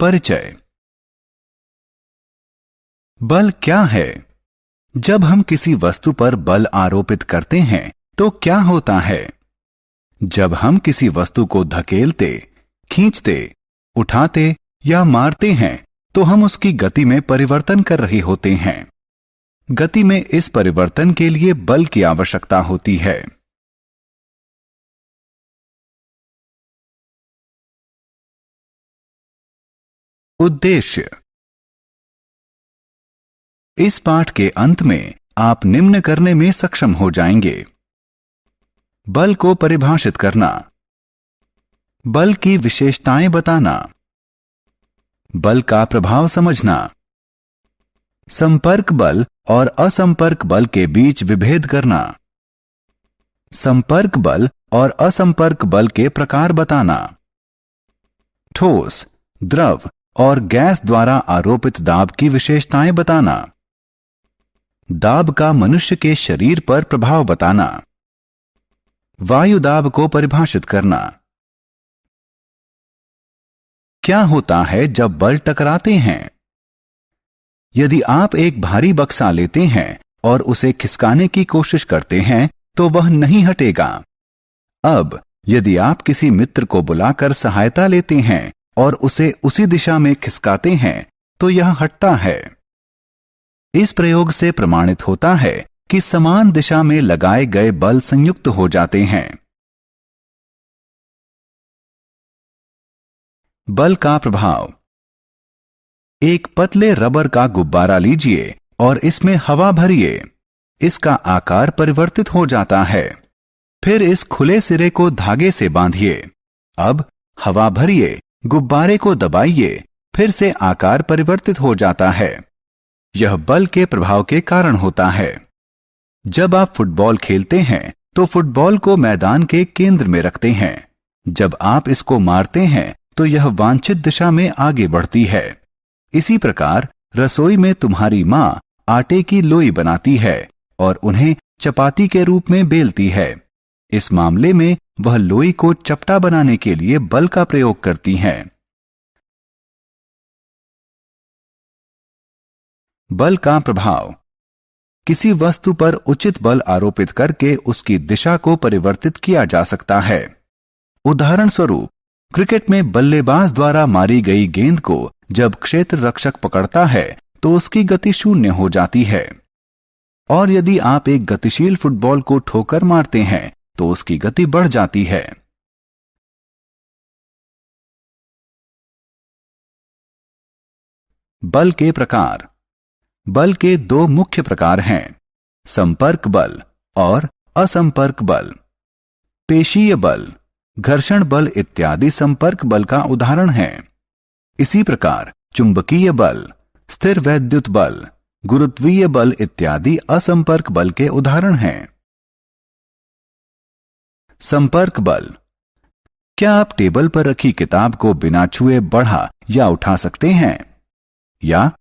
परिचय। बल क्या है? जब हम किसी वस्तु पर बल आरोपित करते हैं तो क्या होता है? जब हम किसी वस्तु को धकेलते, खींचते, उठाते या मारते हैं तो हम उसकी गति में परिवर्तन कर रहे होते हैं। गति में इस परिवर्तन के लिए बल की आवश्यकता होती है। उद्देश्य। इस पाठ के अंत में आप निम्न करने में सक्षम हो जाएंगे। बल को परिभाषित करना, बल की विशेषताएं बताना, बल का प्रभाव समझना, संपर्क बल और असंपर्क बल के बीच विभेद करना, संपर्क बल और असंपर्क बल के प्रकार बताना, ठोस, द्रव और गैस द्वारा आरोपित दाब की विशेषताएं बताना, दाब का मनुष्य के शरीर पर प्रभाव बताना, वायु दाब को परिभाषित करना। क्या होता है जब बल टकराते हैं? यदि आप एक भारी बक्सा लेते हैं और उसे खिसकाने की कोशिश करते हैं तो वह नहीं हटेगा। अब यदि आप किसी मित्र को बुलाकर सहायता लेते हैं और उसे उसी दिशा में खिसकाते हैं तो यह हटता है। इस प्रयोग से प्रमाणित होता है कि समान दिशा में लगाए गए बल संयुक्त हो जाते हैं। बल का प्रभाव। एक पतले रबर का गुब्बारा लीजिए और इसमें हवा भरिए। इसका आकार परिवर्तित हो जाता है। फिर इस खुले सिरे को धागे से बांधिए। अब हवा भरिए, गुब्बारे को दबाइए, फिर से आकार परिवर्तित हो जाता है। यह बल के प्रभाव के कारण होता है। जब आप फुटबॉल खेलते हैं तो फुटबॉल को मैदान के केंद्र में रखते हैं। जब आप इसको मारते हैं तो यह वांछित दिशा में आगे बढ़ती है। इसी प्रकार रसोई में तुम्हारी मां आटे की लोई बनाती है और उन्हें चपाती के रूप में बेलती है। इस मामले में वह लोई को चपटा बनाने के लिए बल का प्रयोग करती हैं। बल का प्रभाव। किसी वस्तु पर उचित बल आरोपित करके उसकी दिशा को परिवर्तित किया जा सकता है। उदाहरण स्वरूप, क्रिकेट में बल्लेबाज द्वारा मारी गई गेंद को जब क्षेत्र रक्षक पकड़ता है तो उसकी गति शून्य हो जाती है। और यदि आप एक गतिशील फुटबॉल को ठोकर मारते हैं तो उसकी गति बढ़ जाती है। बल के प्रकार। बल के दो मुख्य प्रकार हैं, संपर्क बल और असंपर्क बल। पेशीय बल, घर्षण बल इत्यादि संपर्क बल का उदाहरण है। इसी प्रकार चुंबकीय बल, स्थिर वैद्युत बल, गुरुत्वीय बल इत्यादि असंपर्क बल के उदाहरण हैं। संपर्क बल। क्या आप टेबल पर रखी किताब को बिना छुए बढ़ा या उठा सकते हैं? या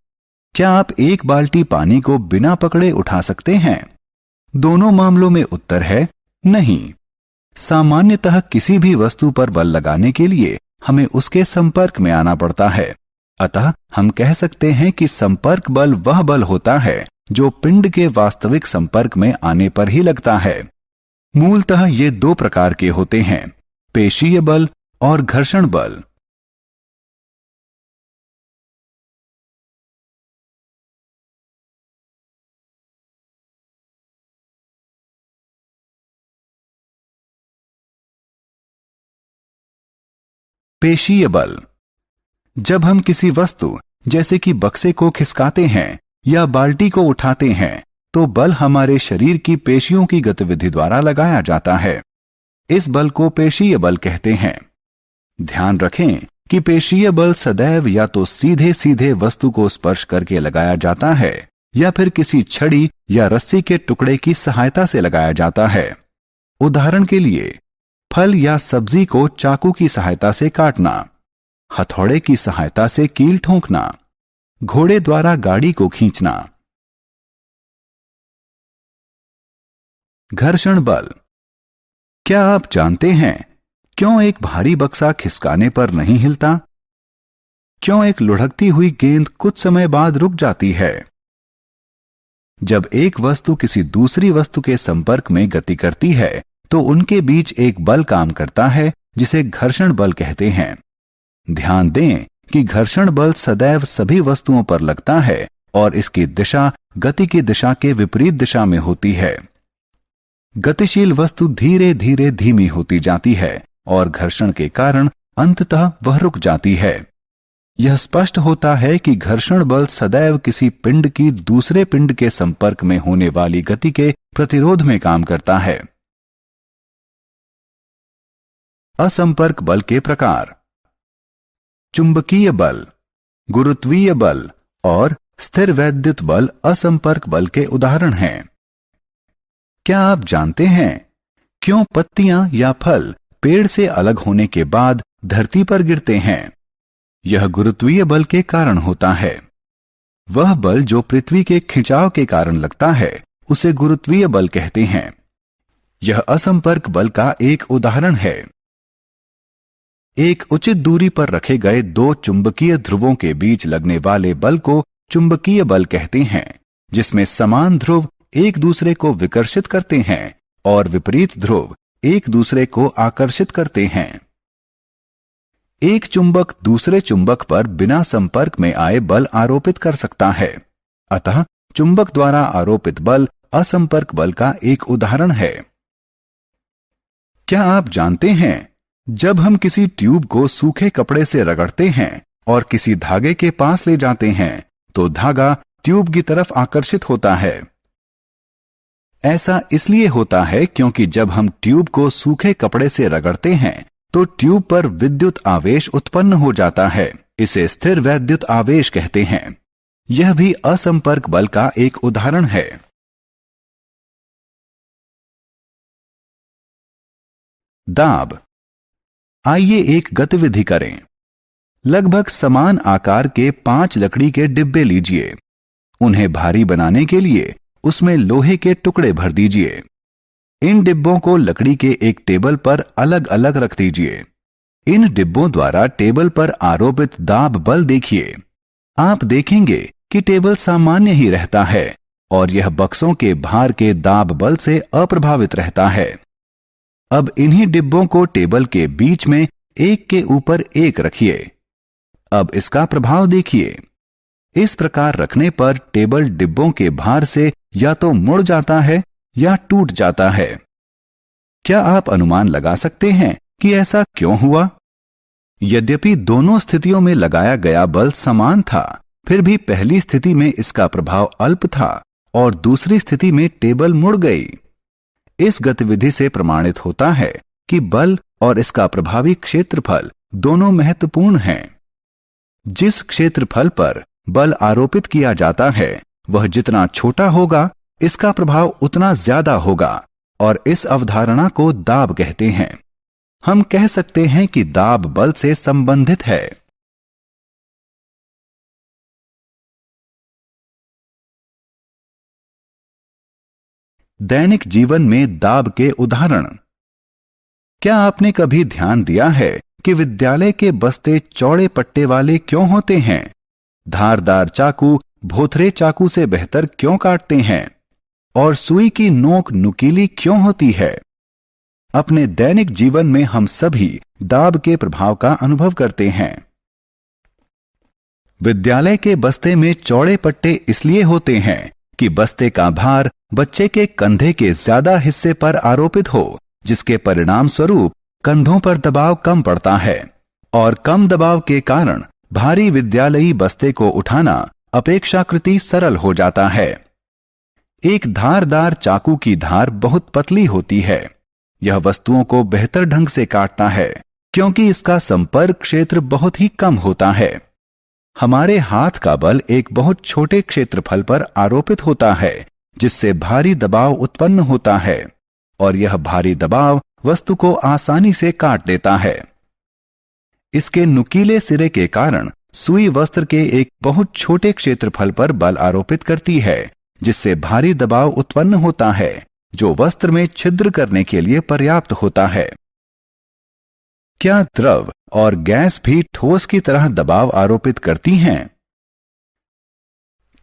क्या आप एक बाल्टी पानी को बिना पकड़े उठा सकते हैं? दोनों मामलों में उत्तर है नहीं। सामान्यतः किसी भी वस्तु पर बल लगाने के लिए हमें उसके संपर्क में आना पड़ता है। अतः हम कह सकते हैं कि संपर्क बल वह बल होता है जो पिंड के वास्तविक संपर्क में आने पर ही लगता है। मूलतः ये दो प्रकार के होते हैं, पेशीय बल और घर्षण बल। पेशीय बल। जब हम किसी वस्तु जैसे कि बक्से को खिसकाते हैं या बाल्टी को उठाते हैं तो बल हमारे शरीर की पेशियों की गतिविधि द्वारा लगाया जाता है। इस बल को पेशीय बल कहते हैं। ध्यान रखें कि पेशीय बल सदैव या तो सीधे सीधे वस्तु को स्पर्श करके लगाया जाता है या फिर किसी छड़ी या रस्सी के टुकड़े की सहायता से लगाया जाता है। उदाहरण के लिए, फल या सब्जी को चाकू की सहायता से काटना, हथौड़े की सहायता से कील ठोंकना, घोड़े द्वारा गाड़ी को खींचना। घर्षण बल। क्या आप जानते हैं क्यों एक भारी बक्सा खिसकाने पर नहीं हिलता? क्यों एक लुढ़कती हुई गेंद कुछ समय बाद रुक जाती है? जब एक वस्तु किसी दूसरी वस्तु के संपर्क में गति करती है तो उनके बीच एक बल काम करता है जिसे घर्षण बल कहते हैं। ध्यान दें कि घर्षण बल सदैव सभी वस्तुओं पर लगता है और इसकी दिशा गति की दिशा के विपरीत दिशा में होती है। गतिशील वस्तु धीरे धीरे धीमी होती जाती है और घर्षण के कारण अंततः वह रुक जाती है। यह स्पष्ट होता है कि घर्षण बल सदैव किसी पिंड की दूसरे पिंड के संपर्क में होने वाली गति के प्रतिरोध में काम करता है। असंपर्क बल के प्रकार। चुंबकीय बल, गुरुत्वीय बल और स्थिर वैद्युत बल असंपर्क बल के उदाहरण हैं। क्या आप जानते हैं क्यों पत्तियां या फल पेड़ से अलग होने के बाद धरती पर गिरते हैं? यह गुरुत्वीय बल के कारण होता है। वह बल जो पृथ्वी के खिंचाव के कारण लगता है उसे गुरुत्वीय बल कहते हैं। यह असंपर्क बल का एक उदाहरण है। एक उचित दूरी पर रखे गए दो चुंबकीय ध्रुवों के बीच लगने वाले बल को चुंबकीय बल कहते हैं, जिसमें समान ध्रुव एक दूसरे को विकर्षित करते हैं और विपरीत ध्रुव एक दूसरे को आकर्षित करते हैं। एक चुंबक दूसरे चुंबक पर बिना संपर्क में आए बल आरोपित कर सकता है। अतः चुंबक द्वारा आरोपित बल असंपर्क बल का एक उदाहरण है। क्या आप जानते हैं जब हम किसी ट्यूब को सूखे कपड़े से रगड़ते हैं और किसी धागे के पास ले जाते हैं तो धागा ट्यूब की तरफ आकर्षित होता है? ऐसा इसलिए होता है क्योंकि जब हम ट्यूब को सूखे कपड़े से रगड़ते हैं तो ट्यूब पर विद्युत आवेश उत्पन्न हो जाता है। इसे स्थिर वैद्युत आवेश कहते हैं। यह भी असंपर्क बल का एक उदाहरण है। दाब। आइए एक गतिविधि करें। लगभग समान आकार के 5 लकड़ी के डिब्बे लीजिए। उन्हें भारी बनाने के लिए उसमें लोहे के टुकड़े भर दीजिए। इन डिब्बों को लकड़ी के एक टेबल पर अलग अलग रख दीजिए। इन डिब्बों द्वारा टेबल पर आरोपित दाब बल देखिए। आप देखेंगे कि टेबल सामान्य ही रहता है और यह बक्सों के भार के दाब बल से अप्रभावित रहता है। अब इन्हीं डिब्बों को टेबल के बीच में एक के ऊपर एक रखिए। अब इसका प्रभाव देखिए। इस प्रकार रखने पर टेबल डिब्बों के भार से या तो मुड़ जाता है या टूट जाता है। क्या आप अनुमान लगा सकते हैं कि ऐसा क्यों हुआ? यद्यपि दोनों स्थितियों में लगाया गया बल समान था, फिर भी पहली स्थिति में इसका प्रभाव अल्प था और दूसरी स्थिति में टेबल मुड़ गई। इस गतिविधि से प्रमाणित होता है कि बल और इसका प्रभावी क्षेत्रफल दोनों महत्वपूर्ण हैं। जिस क्षेत्रफल पर बल आरोपित किया जाता है वह जितना छोटा होगा इसका प्रभाव उतना ज्यादा होगा और इस अवधारणा को दाब कहते हैं। हम कह सकते हैं कि दाब बल से संबंधित है। दैनिक जीवन में दाब के उदाहरण। क्या आपने कभी ध्यान दिया है कि विद्यालय के बस्ते चौड़े पट्टे वाले क्यों होते हैं? धारदार चाकू भोथरे चाकू से बेहतर क्यों काटते हैं? और सुई की नोक नुकीली क्यों होती है? अपने दैनिक जीवन में हम सभी दाब के प्रभाव का अनुभव करते हैं। विद्यालय के बस्ते में चौड़े पट्टे इसलिए होते हैं कि बस्ते का भार बच्चे के कंधे के ज्यादा हिस्से पर आरोपित हो, जिसके परिणाम स्वरूप कंधों पर दबाव कम पड़ता है और कम दबाव के कारण भारी विद्यालयी बस्ते को उठाना अपेक्षाकृत सरल हो जाता है। एक धारदार चाकू की धार बहुत पतली होती है। यह वस्तुओं को बेहतर ढंग से काटता है क्योंकि इसका संपर्क क्षेत्र बहुत ही कम होता है। हमारे हाथ का बल एक बहुत छोटे क्षेत्रफल पर आरोपित होता है, जिससे भारी दबाव उत्पन्न होता है और यह भारी दबाव वस्तु को आसानी से काट देता है। इसके नुकीले सिरे के कारण सुई वस्त्र के एक बहुत छोटे क्षेत्रफल पर बल आरोपित करती है, जिससे भारी दबाव उत्पन्न होता है जो वस्त्र में छिद्र करने के लिए पर्याप्त होता है। क्या द्रव और गैस भी ठोस की तरह दबाव आरोपित करती हैं?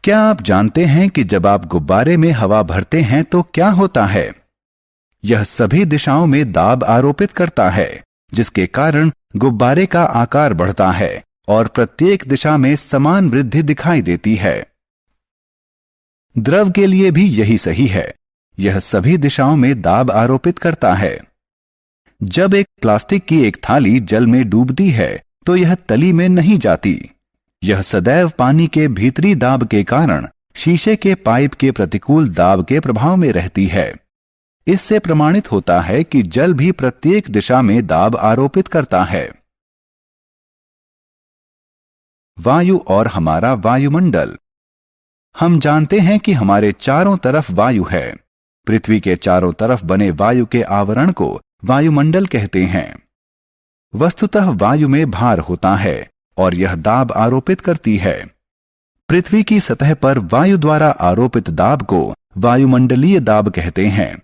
क्या आप जानते हैं कि जब आप गुब्बारे में हवा भरते हैं तो क्या होता है? यह सभी दिशाओं में दाब आरोपित करता है, जिसके कारण गुब्बारे का आकार बढ़ता है और प्रत्येक दिशा में समान वृद्धि दिखाई देती है। द्रव के लिए भी यही सही है। यह सभी दिशाओं में दाब आरोपित करता है। जब एक प्लास्टिक की एक थाली जल में डूबती है तो यह तली में नहीं जाती। यह सदैव पानी के भीतरी दाब के कारण शीशे के पाइप के प्रतिकूल दाब के प्रभाव में रहती है। इससे प्रमाणित होता है कि जल भी प्रत्येक दिशा में दाब आरोपित करता है। वायु और हमारा वायुमंडल। हम जानते हैं कि हमारे चारों तरफ वायु है। पृथ्वी के चारों तरफ बने वायु के आवरण को वायुमंडल कहते हैं। वस्तुतः वायु में भार होता है और यह दाब आरोपित करती है। पृथ्वी की सतह पर वायु द्वारा आरोपित दाब को वायुमंडलीय दाब कहते हैं।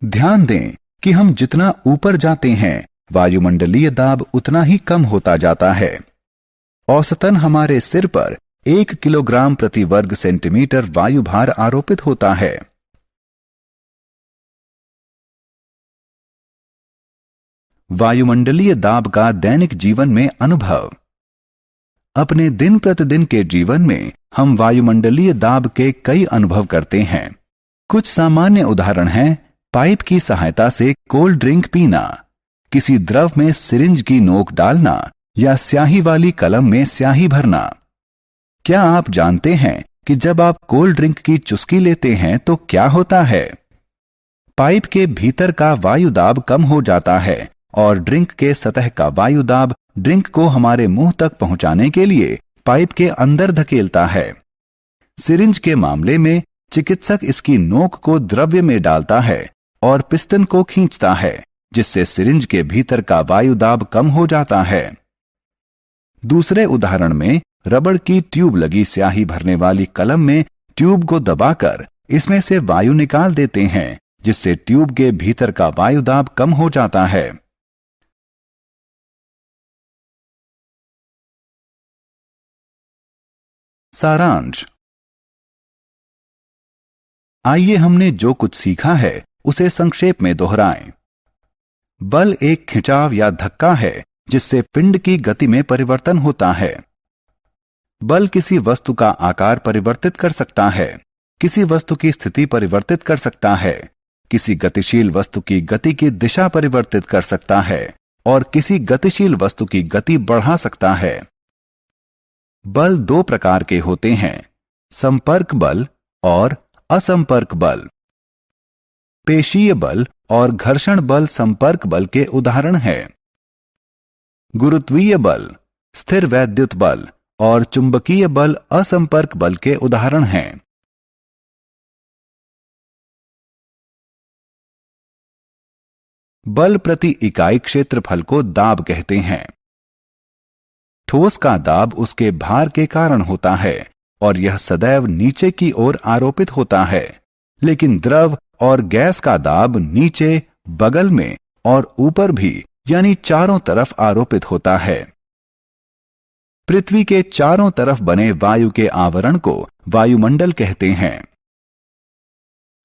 ध्यान दें कि हम जितना ऊपर जाते हैं वायुमंडलीय दाब उतना ही कम होता जाता है। औसतन हमारे सिर पर 1 किलोग्राम प्रति वर्ग सेंटीमीटर वायु भार आरोपित होता है। वायुमंडलीय दाब का दैनिक जीवन में अनुभव। अपने दिन प्रतिदिन के जीवन में हम वायुमंडलीय दाब के कई अनुभव करते हैं। कुछ सामान्य उदाहरण हैं: पाइप की सहायता से कोल्ड ड्रिंक पीना, किसी द्रव में सिरिंज की नोक डालना या स्याही वाली कलम में स्याही भरना। क्या आप जानते हैं कि जब आप कोल्ड ड्रिंक की चुस्की लेते हैं तो क्या होता है? पाइप के भीतर का वायु दाब कम हो जाता है और ड्रिंक के सतह का वायु दाब ड्रिंक को हमारे मुंह तक पहुंचाने के लिए पाइप के अंदर धकेलता है। सिरिंज के मामले में चिकित्सक इसकी नोक को द्रव्य में डालता है और पिस्टन को खींचता है, जिससे सिरिंज के भीतर का वायु दाब कम हो जाता है। दूसरे उदाहरण में रबड़ की ट्यूब लगी स्याही भरने वाली कलम में ट्यूब को दबाकर इसमें से वायु निकाल देते हैं, जिससे ट्यूब के भीतर का वायु दाब कम हो जाता है। सारांश। आइए हमने जो कुछ सीखा है उसे संक्षेप में दोहराएं। बल एक खिंचाव या धक्का है जिससे पिंड की गति में परिवर्तन होता है। बल किसी वस्तु का आकार परिवर्तित कर सकता है, किसी वस्तु की स्थिति परिवर्तित कर सकता है, किसी गतिशील वस्तु की गति की दिशा परिवर्तित कर सकता है और किसी गतिशील वस्तु की गति बढ़ा सकता है। बल दो प्रकार के होते हैं: संपर्क बल और असंपर्क बल। पेशीय बल और घर्षण बल संपर्क बल के उदाहरण हैं। गुरुत्वीय बल, स्थिर वैद्युत बल और चुंबकीय बल असंपर्क बल के उदाहरण हैं। बल प्रति इकाई क्षेत्रफल को दाब कहते हैं। ठोस का दाब उसके भार के कारण होता है और यह सदैव नीचे की ओर आरोपित होता है, लेकिन द्रव और गैस का दाब नीचे, बगल में और ऊपर भी यानी चारों तरफ आरोपित होता है। पृथ्वी के चारों तरफ बने वायु के आवरण को वायुमंडल कहते हैं।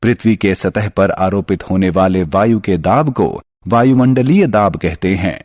पृथ्वी के सतह पर आरोपित होने वाले वायु के दाब को वायुमंडलीय दाब कहते हैं।